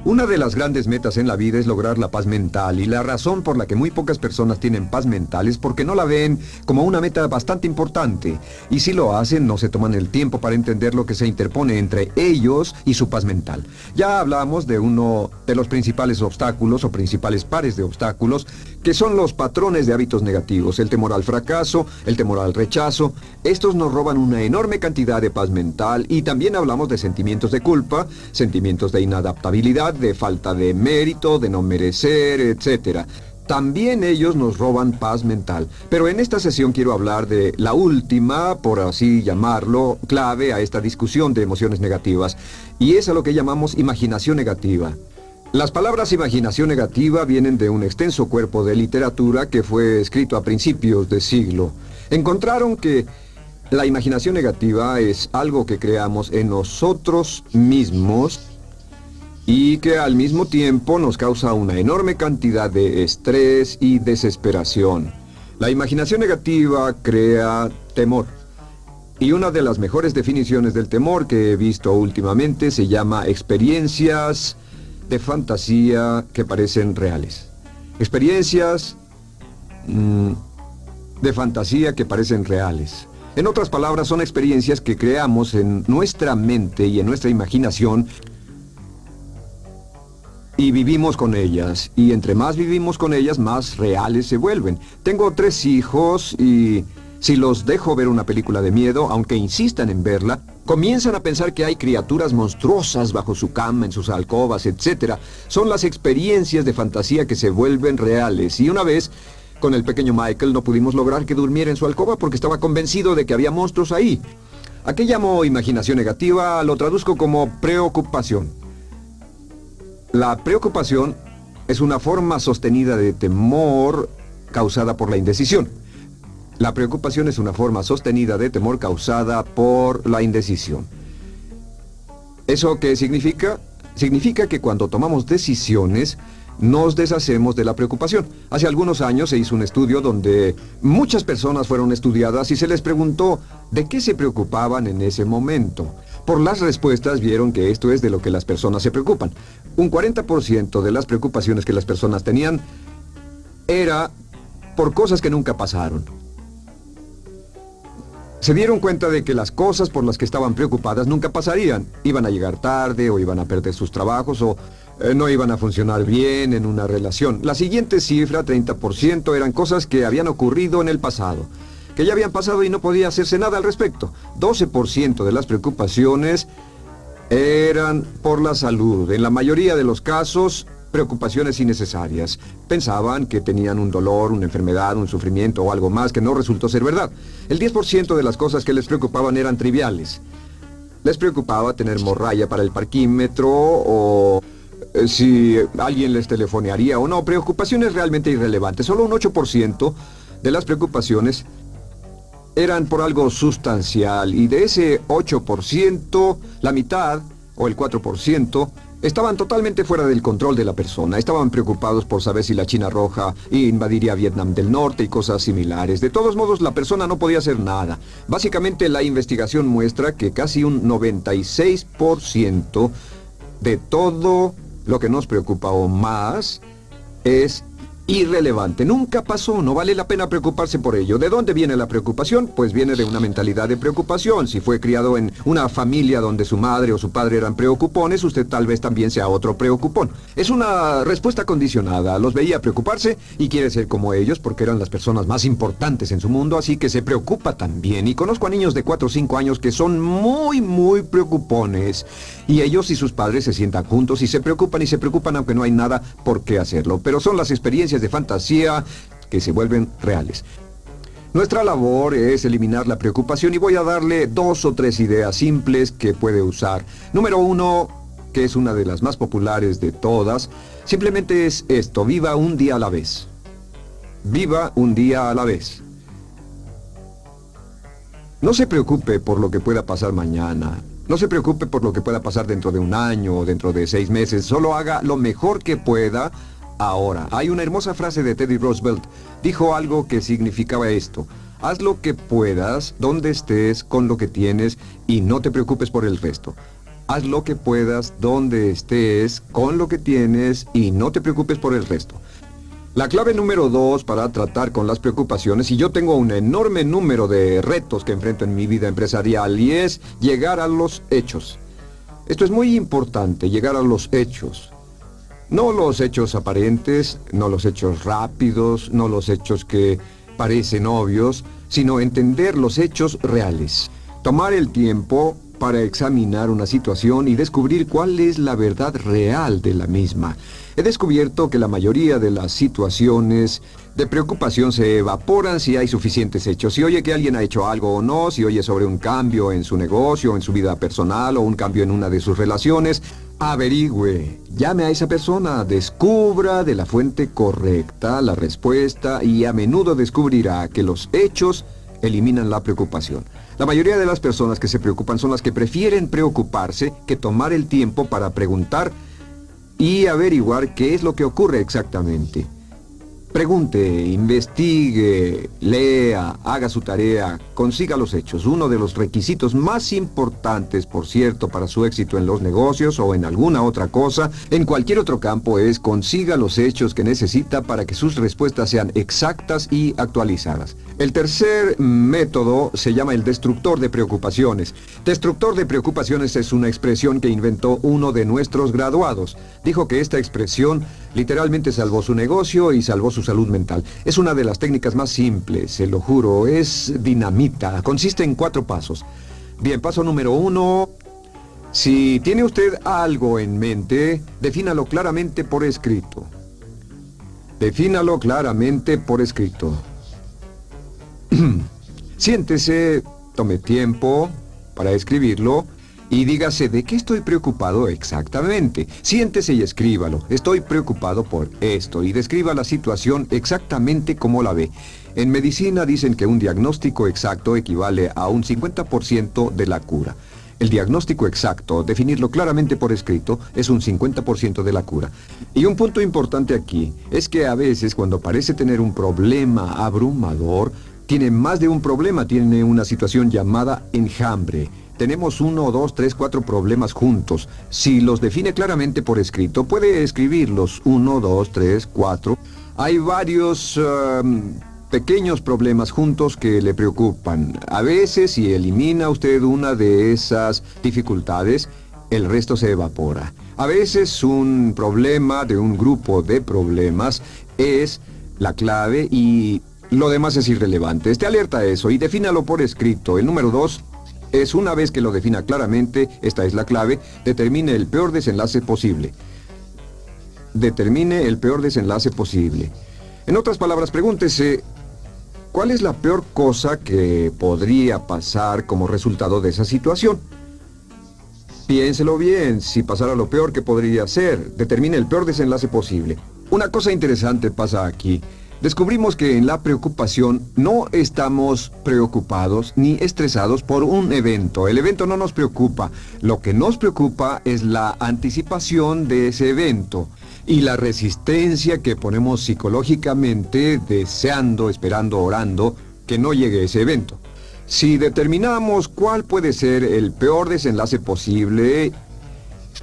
Una de las grandes metas en la vida es lograr la paz mental, y la razón por la que muy pocas personas tienen paz mental es porque no la ven como una meta bastante importante, y si lo hacen no se toman el tiempo para entender lo que se interpone entre ellos y su paz mental. Ya hablamos de uno de los principales obstáculos o principales pares de obstáculos, que son los patrones de hábitos negativos, el temor al fracaso, el temor al rechazo. Estos nos roban una enorme cantidad de paz mental, y también hablamos de sentimientos de culpa, sentimientos de inadaptabilidad, de falta de mérito, de no merecer, etc. También ellos nos roban paz mental. Pero en esta sesión quiero hablar de la última, por así llamarlo, clave a esta discusión de emociones negativas, y es a lo que llamamos imaginación negativa. Las palabras imaginación negativa vienen de un extenso cuerpo de literatura que fue escrito a principios de siglo. Encontraron que la imaginación negativa es algo que creamos en nosotros mismos y que al mismo tiempo nos causa una enorme cantidad de estrés y desesperación. La imaginación negativa crea temor. Y una de las mejores definiciones del temor que he visto últimamente se llama experiencias de fantasía que parecen reales. Experiencias de fantasía que parecen reales. En otras palabras, son experiencias que creamos en nuestra mente y en nuestra imaginación, y vivimos con ellas, y entre más vivimos con ellas, más reales se vuelven. Tengo 3 hijos y si los dejo ver una película de miedo, aunque insistan en verla, comienzan a pensar que hay criaturas monstruosas bajo su cama, en sus alcobas, etc. Son las experiencias de fantasía que se vuelven reales. Y una vez, con el pequeño Michael, no pudimos lograr que durmiera en su alcoba porque estaba convencido de que había monstruos ahí. ¿A qué llamo imaginación negativa? Lo traduzco como preocupación. La preocupación es una forma sostenida de temor causada por la indecisión. La preocupación es una forma sostenida de temor causada por la indecisión. ¿Eso qué significa? Significa que cuando tomamos decisiones, nos deshacemos de la preocupación. Hace algunos años se hizo un estudio donde muchas personas fueron estudiadas y se les preguntó de qué se preocupaban en ese momento. Por las respuestas vieron que esto es de lo que las personas se preocupan. Un 40% de las preocupaciones que las personas tenían era por cosas que nunca pasaron. Se dieron cuenta de que las cosas por las que estaban preocupadas nunca pasarían. Iban a llegar tarde, o iban a perder sus trabajos, o no iban a funcionar bien en una relación. La siguiente cifra, 30%, eran cosas que habían ocurrido en el pasado, que ya habían pasado y no podía hacerse nada al respecto. 12% de las preocupaciones eran por la salud. En la mayoría de los casos, preocupaciones innecesarias. Pensaban que tenían un dolor, una enfermedad, un sufrimiento o algo más que no resultó ser verdad. El 10% de las cosas que les preocupaban eran triviales. Les preocupaba tener morralla para el parquímetro, o si alguien les telefonearía o no. Preocupaciones realmente irrelevantes. Solo un 8% de las preocupaciones eran por algo sustancial, y de ese 8%, la mitad, o el 4%, estaban totalmente fuera del control de la persona. Estaban preocupados por saber si la China Roja invadiría Vietnam del Norte y cosas similares. De todos modos, la persona no podía hacer nada. Básicamente, la investigación muestra que casi un 96% de todo lo que nos preocupa o más es irrelevante. Nunca pasó, no vale la pena preocuparse por ello. ¿De dónde viene la preocupación? Pues viene de una mentalidad de preocupación. Si fue criado en una familia donde su madre o su padre eran preocupones, usted tal vez también sea otro preocupón. Es una respuesta condicionada. Los veía preocuparse y quiere ser como ellos porque eran las personas más importantes en su mundo, así que se preocupa también. Y conozco a niños de 4 o 5 años que son muy preocupones. Y ellos y sus padres se sientan juntos y se preocupan aunque no hay nada por qué hacerlo. Pero son las experiencias de fantasía que se vuelven reales. Nuestra labor es eliminar la preocupación, y voy a darle 2 o 3 ideas simples que puede usar. Número 1, que es una de las más populares de todas, simplemente es esto: viva un día a la vez. Viva un día a la vez. No se preocupe por lo que pueda pasar mañana. No se preocupe por lo que pueda pasar dentro de un año o dentro de 6 meses. Solo haga lo mejor que pueda ahora. Hay una hermosa frase de Teddy Roosevelt. Dijo algo que significaba esto: haz lo que puedas, donde estés, con lo que tienes, y no te preocupes por el resto. Haz lo que puedas, donde estés, con lo que tienes y no te preocupes por el resto. La clave número 2 para tratar con las preocupaciones, y yo tengo un enorme número de retos que enfrento en mi vida empresarial, y es llegar a los hechos. Esto es muy importante, llegar a los hechos. No los hechos aparentes, no los hechos rápidos, no los hechos que parecen obvios, sino entender los hechos reales. Tomar el tiempo para examinar una situación y descubrir cuál es la verdad real de la misma. He descubierto que la mayoría de las situaciones de preocupación se evaporan si hay suficientes hechos. Si oye que alguien ha hecho algo o no, si oye sobre un cambio en su negocio, en su vida personal o un cambio en una de sus relaciones, averigüe, llame a esa persona, descubra de la fuente correcta la respuesta y a menudo descubrirá que los hechos eliminan la preocupación. La mayoría de las personas que se preocupan son las que prefieren preocuparse que tomar el tiempo para preguntar y averiguar qué es lo que ocurre exactamente. Pregunte, investigue, lea, haga su tarea, consiga los hechos. Uno de los requisitos más importantes, por cierto, para su éxito en los negocios o en alguna otra cosa, en cualquier otro campo, es consiga los hechos que necesita para que sus respuestas sean exactas y actualizadas. El tercer método se llama el destructor de preocupaciones. Destructor de preocupaciones es una expresión que inventó uno de nuestros graduados. Dijo que esta expresión literalmente salvó su negocio y salvó su salud mental. Es una de las técnicas más simples, se lo juro, es dinamita. Consiste en 4 pasos. Bien, paso número 1. Si tiene usted algo en mente, defínalo claramente por escrito. Defínalo claramente por escrito. Siéntese, tome tiempo para escribirlo y dígase de qué estoy preocupado exactamente. Siéntese y escríbalo. Estoy preocupado por esto y describa la situación exactamente como la ve. En medicina dicen que un diagnóstico exacto equivale a un 50% de la cura. El diagnóstico exacto, definirlo claramente por escrito, es un 50% de la cura. Y un punto importante aquí es que a veces cuando parece tener un problema abrumador, tiene más de un problema, tiene una situación llamada enjambre. Tenemos 1, 2, 3, 4 problemas juntos. Si los define claramente por escrito, puede escribirlos 1, 2, 3, 4. Hay varios pequeños problemas juntos que le preocupan. A veces, si elimina usted una de esas dificultades, el resto se evapora. A veces un problema de un grupo de problemas es la clave y lo demás es irrelevante. Esté alerta a eso y defínalo por escrito. El número 2 es, una vez que lo defina claramente, esta es la clave, determine el peor desenlace posible. Determine el peor desenlace posible. En otras palabras, pregúntese, ¿cuál es la peor cosa que podría pasar como resultado de esa situación? Piénselo bien, si pasara lo peor que podría ser, determine el peor desenlace posible. Una cosa interesante pasa aquí. Descubrimos que en la preocupación no estamos preocupados ni estresados por un evento. El evento no nos preocupa. Lo que nos preocupa es la anticipación de ese evento y la resistencia que ponemos psicológicamente deseando, esperando, orando que no llegue ese evento. Si determinamos cuál puede ser el peor desenlace posible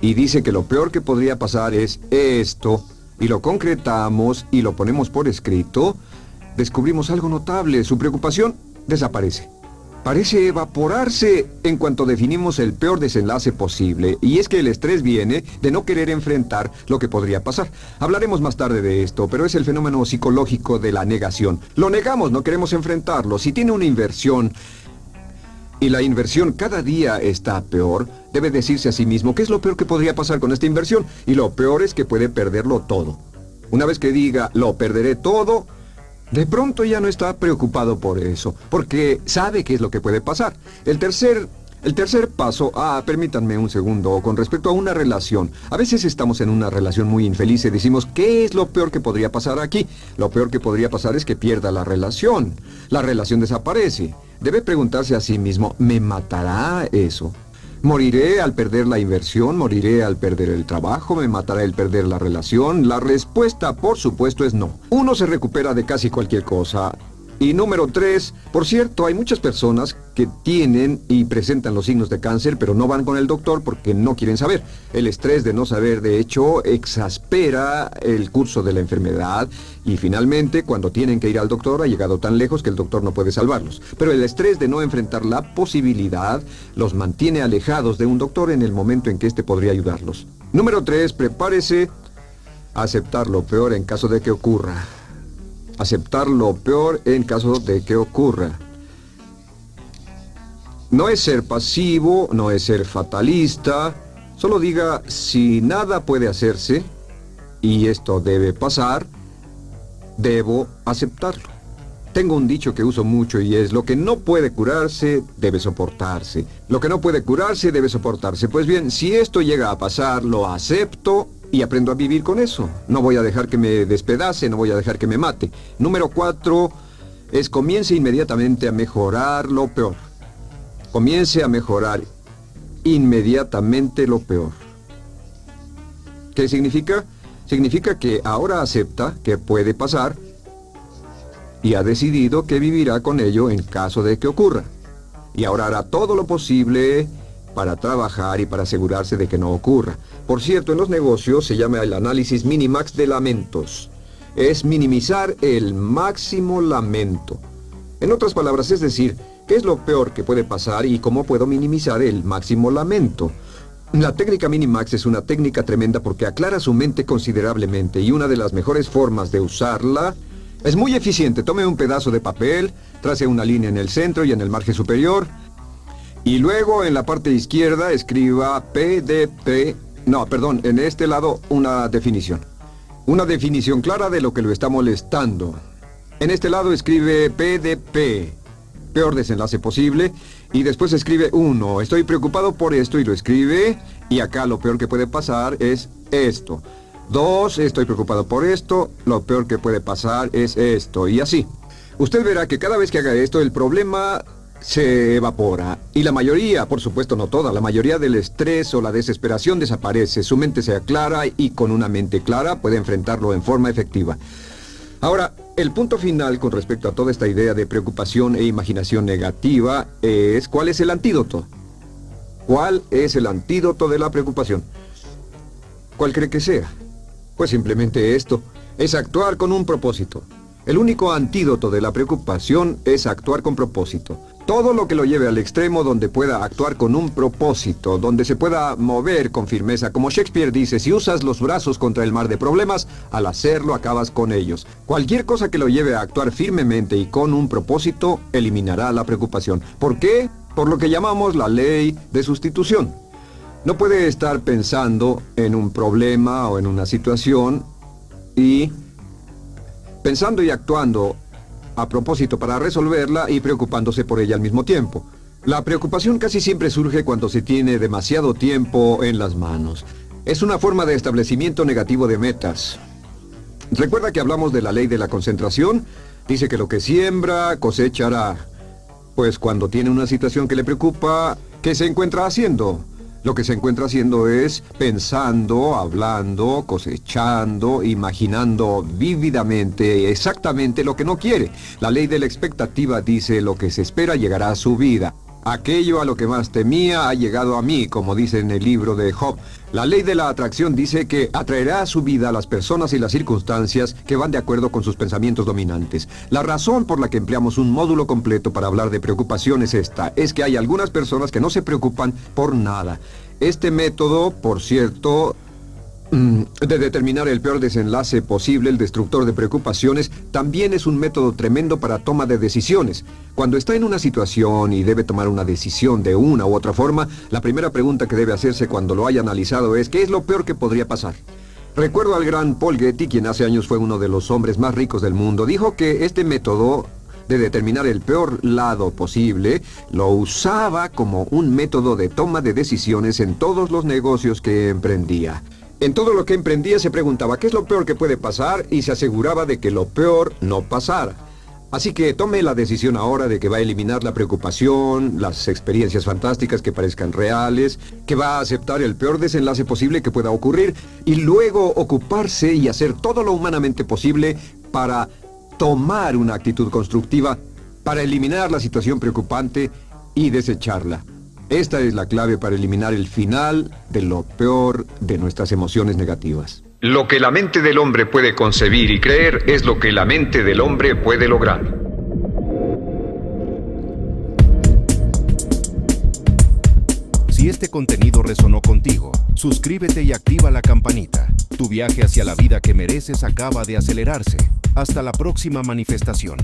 y dice que lo peor que podría pasar es esto, y lo concretamos y lo ponemos por escrito, descubrimos algo notable. Su preocupación desaparece. Parece evaporarse en cuanto definimos el peor desenlace posible. Y es que el estrés viene de no querer enfrentar lo que podría pasar. Hablaremos más tarde de esto, pero es el fenómeno psicológico de la negación. Lo negamos, no queremos enfrentarlo. Si tiene una inversión y la inversión cada día está peor, debe decirse a sí mismo qué es lo peor que podría pasar con esta inversión. Y lo peor es que puede perderlo todo. Una vez que diga, lo perderé todo, de pronto ya no está preocupado por eso, porque sabe qué es lo que puede pasar. El tercer paso, permítanme un segundo, con respecto a una relación. A veces estamos en una relación muy infeliz y decimos, ¿qué es lo peor que podría pasar aquí? Lo peor que podría pasar es que pierda la relación. La relación desaparece. Debe preguntarse a sí mismo, ¿me matará eso? ¿Moriré al perder la inversión? ¿Moriré al perder el trabajo? ¿Me matará el perder la relación? La respuesta, por supuesto, es no. Uno se recupera de casi cualquier cosa. Y número 3, por cierto, hay muchas personas que tienen y presentan los signos de cáncer, pero no van con el doctor porque no quieren saber. El estrés de no saber, de hecho, exaspera el curso de la enfermedad y finalmente, cuando tienen que ir al doctor, ha llegado tan lejos que el doctor no puede salvarlos. Pero el estrés de no enfrentar la posibilidad los mantiene alejados de un doctor en el momento en que éste podría ayudarlos. Número 3, prepárese a aceptar lo peor en caso de que ocurra. Aceptar lo peor en caso de que ocurra. No es ser pasivo, no es ser fatalista. Solo diga, si nada puede hacerse, y esto debe pasar, debo aceptarlo. Tengo un dicho que uso mucho y es, lo que no puede curarse, debe soportarse. Lo que no puede curarse, debe soportarse. Pues bien, si esto llega a pasar, lo acepto y aprendo a vivir con eso. No voy a dejar que me despedace, no voy a dejar que me mate. Número 4 es comience inmediatamente a mejorar lo peor. Comience a mejorar inmediatamente lo peor. ¿Qué significa? Significa que ahora acepta que puede pasar y ha decidido que vivirá con ello en caso de que ocurra. Y ahora hará todo lo posible para trabajar y para asegurarse de que no ocurra. Por cierto, en los negocios se llama el análisis minimax de lamentos. Es minimizar el máximo lamento. En otras palabras, es decir, ¿qué es lo peor que puede pasar y cómo puedo minimizar el máximo lamento? La técnica Minimax es una técnica tremenda porque aclara su mente considerablemente y una de las mejores formas de usarla es muy eficiente. Tome un pedazo de papel, trace una línea en el centro y en el margen superior y luego en la parte izquierda escriba en este lado una definición. Una definición clara de lo que lo está molestando. En este lado escribe PDP, peor desenlace posible, y después escribe 1, estoy preocupado por esto, y lo escribe, y acá lo peor que puede pasar es esto. 2, estoy preocupado por esto, lo peor que puede pasar es esto, y así. Usted verá que cada vez que haga esto, el problema se evapora, y la mayoría, por supuesto no toda, la mayoría del estrés o la desesperación desaparece, su mente se aclara, y con una mente clara puede enfrentarlo en forma efectiva. Ahora, el punto final con respecto a toda esta idea de preocupación e imaginación negativa es ¿cuál es el antídoto? ¿Cuál es el antídoto de la preocupación? ¿Cuál cree que sea? Pues simplemente esto, es actuar con un propósito. El único antídoto de la preocupación es actuar con propósito. Todo lo que lo lleve al extremo donde pueda actuar con un propósito, donde se pueda mover con firmeza. Como Shakespeare dice, si usas los brazos contra el mar de problemas, al hacerlo acabas con ellos. Cualquier cosa que lo lleve a actuar firmemente y con un propósito, eliminará la preocupación. ¿Por qué? Por lo que llamamos la ley de sustitución. No puede estar pensando en un problema o en una situación y pensando y actuando a propósito para resolverla y preocupándose por ella al mismo tiempo. La preocupación casi siempre surge cuando se tiene demasiado tiempo en las manos. Es una forma de establecimiento negativo de metas. ¿Recuerda que hablamos de la ley de la concentración? Dice que lo que siembra, cosechará. Pues cuando tiene una situación que le preocupa, ¿qué se encuentra haciendo? Lo que se encuentra haciendo es pensando, hablando, cosechando, imaginando vívidamente exactamente lo que no quiere. La ley de la expectativa dice lo que se espera llegará a su vida. Aquello a lo que más temía ha llegado a mí, como dice en el libro de Job. La ley de la atracción dice que atraerá a su vida a las personas y las circunstancias que van de acuerdo con sus pensamientos dominantes. La razón por la que empleamos un módulo completo para hablar de preocupación es esta, es que hay algunas personas que no se preocupan por nada. Este método, por cierto, de determinar el peor desenlace posible, el destructor de preocupaciones, también es un método tremendo para toma de decisiones. Cuando está en una situación y debe tomar una decisión de una u otra forma, la primera pregunta que debe hacerse cuando lo haya analizado es ¿qué es lo peor que podría pasar? Recuerdo al gran Paul Getty, quien hace años fue uno de los hombres más ricos del mundo, dijo que este método de determinar el peor lado posible, lo usaba como un método de toma de decisiones en todos los negocios que emprendía. En todo lo que emprendía se preguntaba ¿qué es lo peor que puede pasar? Y se aseguraba de que lo peor no pasara. Así que tome la decisión ahora de que va a eliminar la preocupación, las experiencias fantásticas que parezcan reales, que va a aceptar el peor desenlace posible que pueda ocurrir y luego ocuparse y hacer todo lo humanamente posible para tomar una actitud constructiva para eliminar la situación preocupante y desecharla. Esta es la clave para eliminar el final de lo peor de nuestras emociones negativas. Lo que la mente del hombre puede concebir y creer es lo que la mente del hombre puede lograr. Si este contenido resonó contigo, suscríbete y activa la campanita. Tu viaje hacia la vida que mereces acaba de acelerarse. Hasta la próxima manifestación.